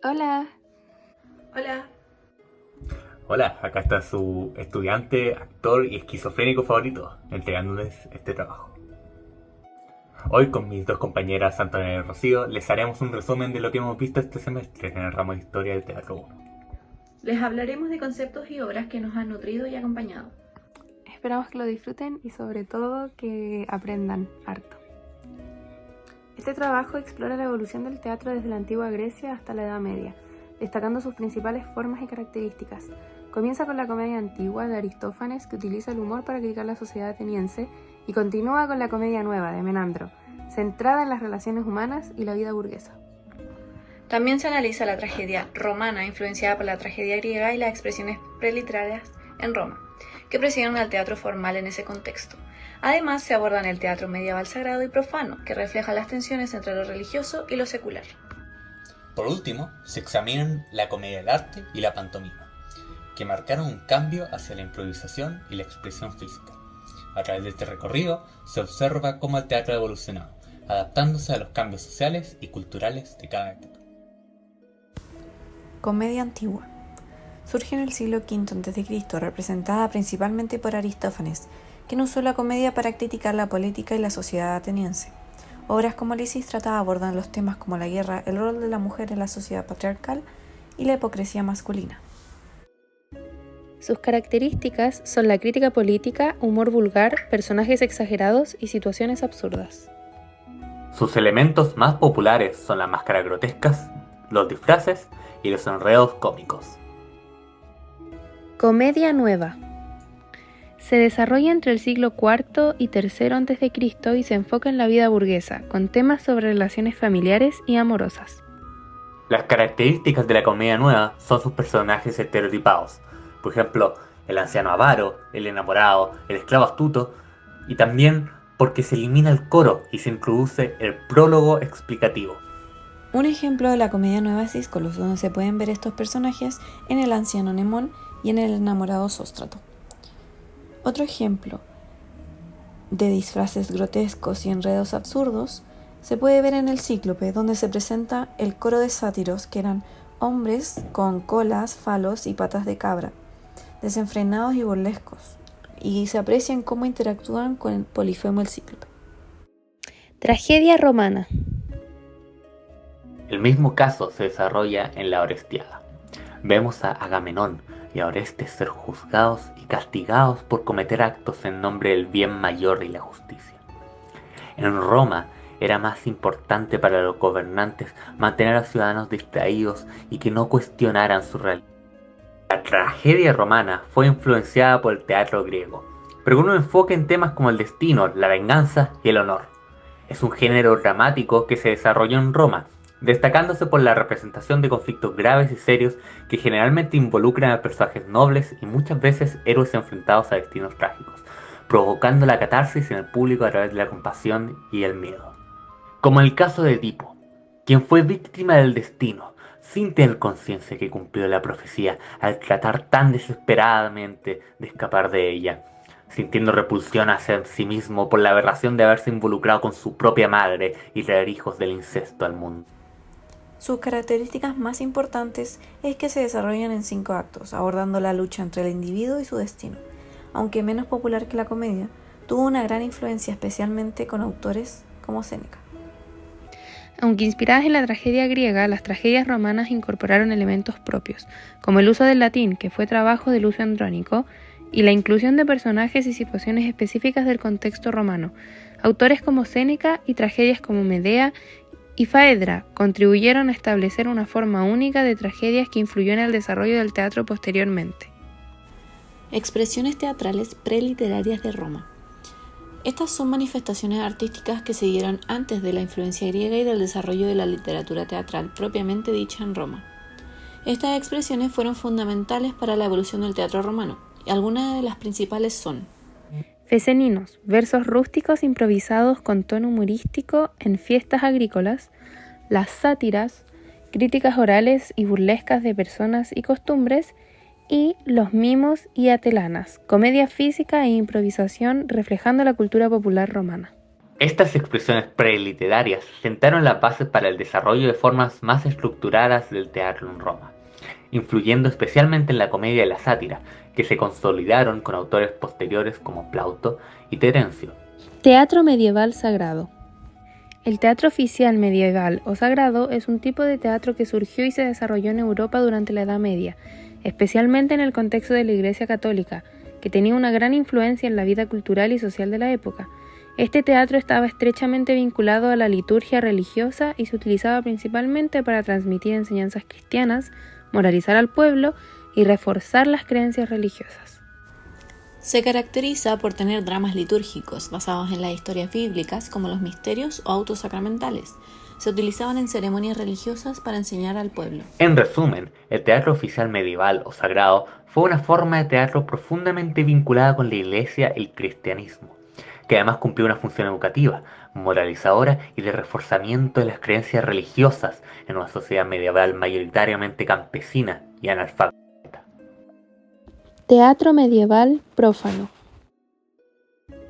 Hola. Hola. Hola, acá está su estudiante, actor y esquizofrénico favorito, entregándoles este trabajo. Hoy con mis dos compañeras Antonella y Rocío les haremos un resumen de lo que hemos visto este semestre en el ramo de Historia del Teatro 1. Les hablaremos de conceptos y obras que nos han nutrido y acompañado. Esperamos que lo disfruten y sobre todo que aprendan harto. Este trabajo explora la evolución del teatro desde la antigua Grecia hasta la Edad Media, destacando sus principales formas y características. Comienza con la comedia antigua de Aristófanes, que utiliza el humor para criticar la sociedad ateniense, y continúa con la comedia nueva de Menandro, centrada en las relaciones humanas y la vida burguesa. También se analiza la tragedia romana, influenciada por la tragedia griega y las expresiones preliterarias en Roma, que precedieron al teatro formal en ese contexto. Además, se abordan el teatro medieval sagrado y profano, que refleja las tensiones entre lo religioso y lo secular. Por último, se examinan la comedia del arte y la pantomima, que marcaron un cambio hacia la improvisación y la expresión física. A través de este recorrido se observa cómo el teatro ha evolucionado, adaptándose a los cambios sociales y culturales de cada época. Comedia antigua. Surge en el siglo V a.C., representada principalmente por Aristófanes, quien usó la comedia para criticar la política y la sociedad ateniense. Obras como Lisístrata abordan los temas como la guerra, el rol de la mujer en la sociedad patriarcal y la hipocresía masculina. Sus características son la crítica política, humor vulgar, personajes exagerados y situaciones absurdas. Sus elementos más populares son las máscaras grotescas, los disfraces y los enredos cómicos. Comedia nueva. Se desarrolla entre el siglo IV y III a.C. y se enfoca en la vida burguesa, con temas sobre relaciones familiares y amorosas. Las características de la comedia nueva son sus personajes estereotipados, por ejemplo, el anciano avaro, el enamorado, el esclavo astuto, y también porque se elimina el coro y se introduce el prólogo explicativo. Un ejemplo de la comedia nueva es Díscolos, donde se pueden ver estos personajes en el anciano Nemón y en el enamorado Sóstrato. Otro ejemplo de disfraces grotescos y enredos absurdos se puede ver en el Cíclope, donde se presenta el coro de sátiros, que eran hombres con colas, falos y patas de cabra, desenfrenados y burlescos, y se aprecian cómo interactúan con el Polifemo el Cíclope. Tragedia romana. El mismo caso se desarrolla en la Orestiada. Vemos a Agamenón y a Orestes ser juzgados y castigados por cometer actos en nombre del bien mayor y la justicia. En Roma era más importante para los gobernantes mantener a los ciudadanos distraídos y que no cuestionaran su realidad. La tragedia romana fue influenciada por el teatro griego, pero con un enfoque en temas como el destino, la venganza y el honor. Es un género dramático que se desarrolló en Roma, destacándose por la representación de conflictos graves y serios que generalmente involucran a personajes nobles y muchas veces héroes enfrentados a destinos trágicos, provocando la catarsis en el público a través de la compasión y el miedo. Como en el caso de Edipo, quien fue víctima del destino, sin tener conciencia que cumplió la profecía al tratar tan desesperadamente de escapar de ella, sintiendo repulsión hacia sí mismo por la aberración de haberse involucrado con su propia madre y traer hijos del incesto al mundo. Sus características más importantes es que se desarrollan en 5 actos, abordando la lucha entre el individuo y su destino. Aunque menos popular que la comedia, tuvo una gran influencia especialmente con autores como Séneca. Aunque inspiradas en la tragedia griega, las tragedias romanas incorporaron elementos propios, como el uso del latín, que fue trabajo de Lucio Andrónico, y la inclusión de personajes y situaciones específicas del contexto romano. Autores como Séneca y tragedias como Medea y Faedra contribuyeron a establecer una forma única de tragedias que influyó en el desarrollo del teatro posteriormente. Expresiones teatrales preliterarias de Roma. Estas son manifestaciones artísticas que se dieron antes de la influencia griega y del desarrollo de la literatura teatral propiamente dicha en Roma. Estas expresiones fueron fundamentales para la evolución del teatro romano, y algunas de las principales son: Feseninos, versos rústicos improvisados con tono humorístico en fiestas agrícolas; las sátiras, críticas orales y burlescas de personas y costumbres; y los mimos y atelanas, comedia física e improvisación reflejando la cultura popular romana. Estas expresiones preliterarias sentaron las bases para el desarrollo de formas más estructuradas del teatro en Roma, influyendo especialmente en la comedia y la sátira, que se consolidaron con autores posteriores como Plauto y Terencio. Teatro medieval sagrado. El teatro oficial medieval o sagrado es un tipo de teatro que surgió y se desarrolló en Europa durante la Edad Media, especialmente en el contexto de la Iglesia Católica, que tenía una gran influencia en la vida cultural y social de la época. Este teatro estaba estrechamente vinculado a la liturgia religiosa y se utilizaba principalmente para transmitir enseñanzas cristianas, moralizar al pueblo y reforzar las creencias religiosas. Se caracteriza por tener dramas litúrgicos basados en las historias bíblicas como los misterios o autos sacramentales. Se utilizaban en ceremonias religiosas para enseñar al pueblo. En resumen, el teatro oficial medieval o sagrado fue una forma de teatro profundamente vinculada con la Iglesia y el cristianismo, que además cumplió una función educativa, moralizadora y de reforzamiento de las creencias religiosas en una sociedad medieval mayoritariamente campesina y analfabeta. Teatro medieval prófano.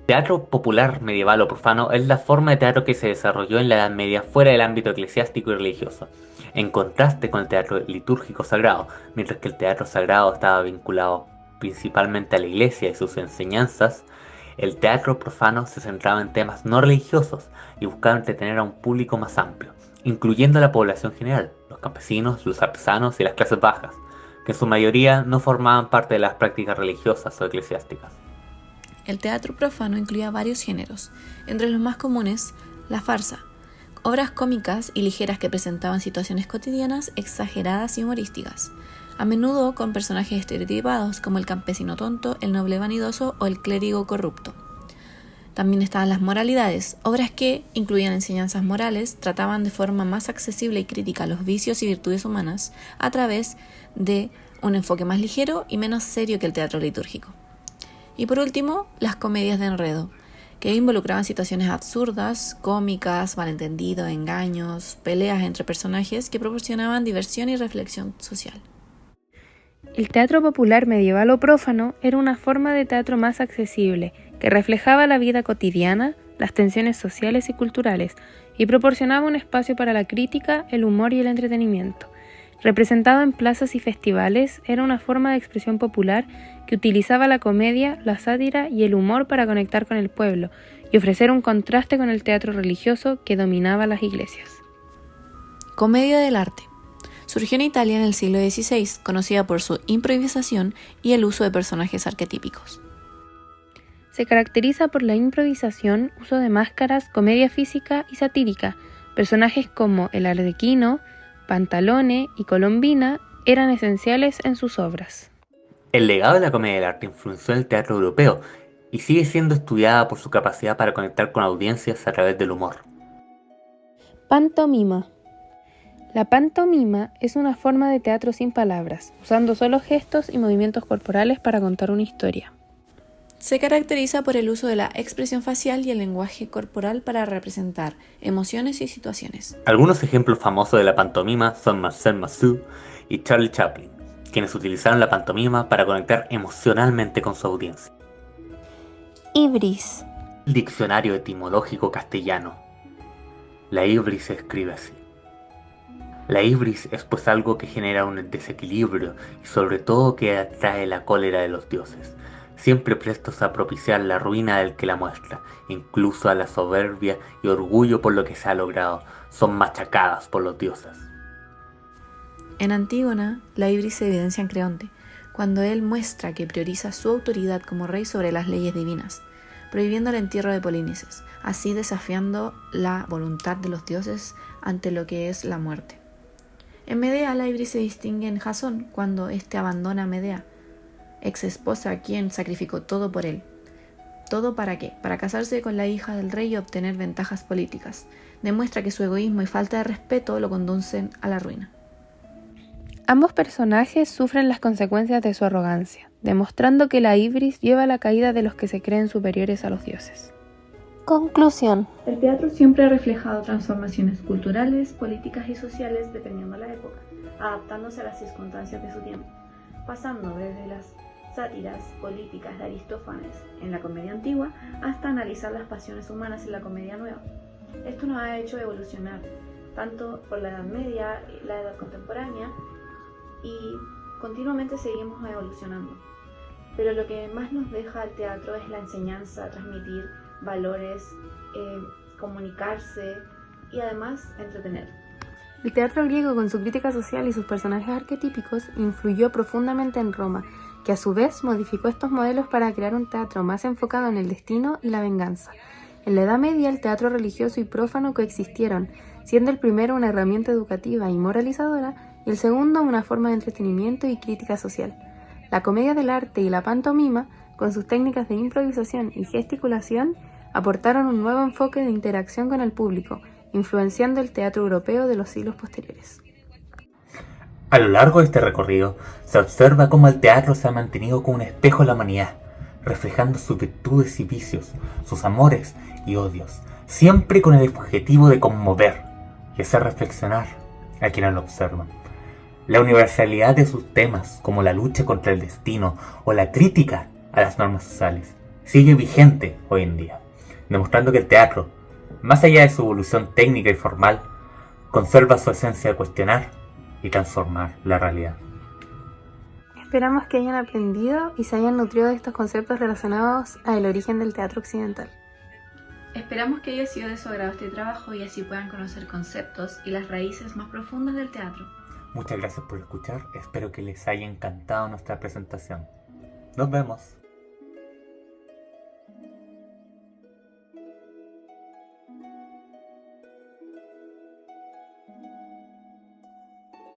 Teatro popular medieval o profano es la forma de teatro que se desarrolló en la Edad Media fuera del ámbito eclesiástico y religioso, en contraste con el teatro litúrgico sagrado, mientras que el teatro sagrado estaba vinculado principalmente a la iglesia y sus enseñanzas. El teatro profano se centraba en temas no religiosos y buscaba entretener a un público más amplio, incluyendo a la población general, los campesinos, los artesanos y las clases bajas, que en su mayoría no formaban parte de las prácticas religiosas o eclesiásticas. El teatro profano incluía varios géneros, entre los más comunes, la farsa, obras cómicas y ligeras que presentaban situaciones cotidianas exageradas y humorísticas, a menudo con personajes estereotipados como el campesino tonto, el noble vanidoso o el clérigo corrupto. También estaban las moralidades, obras que incluían enseñanzas morales, trataban de forma más accesible y crítica los vicios y virtudes humanas a través de un enfoque más ligero y menos serio que el teatro litúrgico. Y por último, las comedias de enredo, que involucraban situaciones absurdas, cómicas, malentendidos, engaños, peleas entre personajes que proporcionaban diversión y reflexión social. El teatro popular medieval o prófano era una forma de teatro más accesible, que reflejaba la vida cotidiana, las tensiones sociales y culturales, y proporcionaba un espacio para la crítica, el humor y el entretenimiento. Representado en plazas y festivales, era una forma de expresión popular que utilizaba la comedia, la sátira y el humor para conectar con el pueblo y ofrecer un contraste con el teatro religioso que dominaba las iglesias. Comedia del arte. Surgió en Italia en el siglo XVI, conocida por su improvisación y el uso de personajes arquetípicos. Se caracteriza por la improvisación, uso de máscaras, comedia física y satírica. Personajes como el Arlequino, Pantalone y Colombina eran esenciales en sus obras. El legado de la comedia del arte influenció en el teatro europeo y sigue siendo estudiada por su capacidad para conectar con audiencias a través del humor. Pantomima. La pantomima es una forma de teatro sin palabras, usando solo gestos y movimientos corporales para contar una historia. Se caracteriza por el uso de la expresión facial y el lenguaje corporal para representar emociones y situaciones. Algunos ejemplos famosos de la pantomima son Marcel Marceau y Charlie Chaplin, quienes utilizaron la pantomima para conectar emocionalmente con su audiencia. Ibris. El diccionario etimológico castellano. La ibris se escribe así. La ibris es pues algo que genera un desequilibrio y sobre todo que atrae la cólera de los dioses, siempre prestos a propiciar la ruina del que la muestra, incluso a la soberbia y orgullo por lo que se ha logrado, son machacadas por los dioses. En Antígona, la ibris se evidencia en Creonte, cuando él muestra que prioriza su autoridad como rey sobre las leyes divinas, prohibiendo el entierro de Polinices, así desafiando la voluntad de los dioses ante lo que es la muerte. En Medea, la ibris se distingue en Jasón, cuando éste abandona a Medea, ex esposa a quien sacrificó todo por él. ¿Todo para qué? Para casarse con la hija del rey y obtener ventajas políticas. Demuestra que su egoísmo y falta de respeto lo conducen a la ruina. Ambos personajes sufren las consecuencias de su arrogancia, demostrando que la ibris lleva a la caída de los que se creen superiores a los dioses. Conclusión. El teatro siempre ha reflejado transformaciones culturales, políticas y sociales dependiendo de la época, adaptándose a las circunstancias de su tiempo, pasando desde las sátiras políticas de Aristófanes en la comedia antigua hasta analizar las pasiones humanas en la comedia nueva. Esto nos ha hecho evolucionar tanto por la Edad Media, la Edad Contemporánea, y continuamente seguimos evolucionando. Pero lo que más nos deja el teatro es la enseñanza, transmitir valores, comunicarse y además entretener. El teatro griego, con su crítica social y sus personajes arquetípicos, influyó profundamente en Roma, que a su vez modificó estos modelos para crear un teatro más enfocado en el destino y la venganza. En la Edad Media, el teatro religioso y prófano coexistieron, siendo el primero una herramienta educativa y moralizadora, y el segundo una forma de entretenimiento y crítica social. La comedia del arte y la pantomima, con sus técnicas de improvisación y gesticulación, aportaron un nuevo enfoque de interacción con el público, influenciando el teatro europeo de los siglos posteriores. A lo largo de este recorrido, se observa cómo el teatro se ha mantenido como un espejo de la humanidad, reflejando sus virtudes y vicios, sus amores y odios, siempre con el objetivo de conmover y hacer reflexionar a quienes lo observan. La universalidad de sus temas, como la lucha contra el destino o la crítica a las normas sociales, sigue vigente hoy en día, demostrando que el teatro, más allá de su evolución técnica y formal, conserva su esencia de cuestionar y transformar la realidad. Esperamos que hayan aprendido y se hayan nutrido de estos conceptos relacionados al origen del teatro occidental. Esperamos que haya sido de su agrado este trabajo y así puedan conocer conceptos y las raíces más profundas del teatro. Muchas gracias por escuchar, espero que les haya encantado nuestra presentación. Nos vemos.